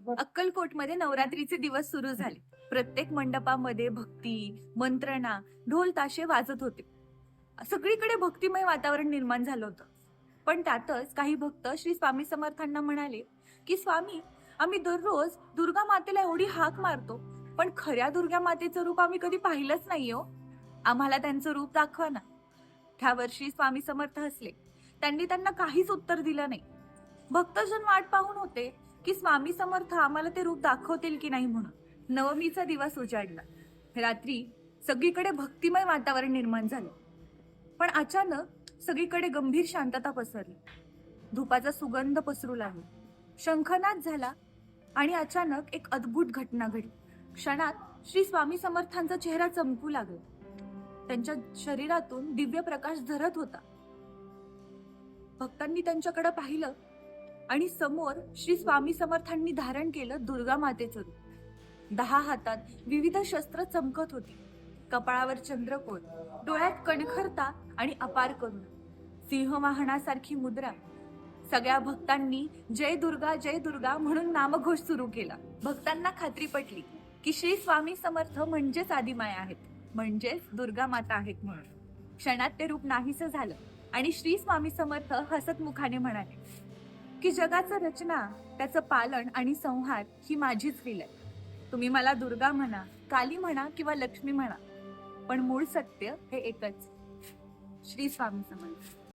अक्कलकोटमध्ये नवरात्रीचे दिवस सुरू झाले. प्रत्येक मंडपामध्ये भक्ती, मंत्रणा, ढोल ताशे वाजत होते. सगळीकडे भक्तिमय वातावरण निर्माण झालं होतं. पण त्यातच काही भक्त श्री स्वामी समर्थांना म्हणाले की स्वामी, आम्ही दररोज दुर्गा मातेला एवढी हाक मारतो, पण खऱ्या दुर्गा मातेचं रूप आम्ही कधी पाहिलंच नाही हो. आम्हाला त्यांचं रूप दाखवा ना. ह्या वर्षी स्वामी समर्थ हसले. त्यांनी त्यांना काहीच उत्तर दिलं नाही. भक्तजन वाट पाहून होते की स्वामी समर्थ आम्हाला ते रूप दाखवतील की नाही म्हणून. नवमीचा दिवस उजाडला. रात्री सगळीकडे भक्तिमय वातावरण निर्माण झालं. पण अचानक सगळीकडे गंभीर शांतता पसरली. धुपाचा सुगंध पसरू लागला. शंखनाद झाला आणि अचानक एक अद्भुत घटना घडली. क्षणात श्री स्वामी समर्थांचा चेहरा चमकू लागला. त्यांच्या शरीरातून दिव्य प्रकाश झरत होता. भक्तांनी त्यांच्याकडे पाहिलं आणि समोर श्री स्वामी समर्थांनी धारण केलं दुर्गा मातेचं रूप. 10 हातात विविध शस्त्र चमकत होती. कपाळावर चंद्रकोर, डोळ्यात कणखरता आणि अपार करुणा, सिंहवाहनासारखी मुद्रा. सगळ्या भक्तांनी जय दुर्गा म्हणून नामघोष सुरू केला. भक्तांना खात्री पटली की श्री स्वामी समर्थ म्हणजेच आदिमाया आहेत, म्हणजेच दुर्गा माता आहेत म्हणून. क्षणात ते रूप नाहीसं झालं आणि श्री स्वामी समर्थ हसत मुखाने म्हणाले की जगाचं रचना, त्याचं पालन आणि संहार ही माझीच लीला आहे. तुम्ही मला दुर्गा म्हणा, काली म्हणा किंवा लक्ष्मी म्हणा, पण मूळ सत्य हे एकच. श्री स्वामी समर्थ.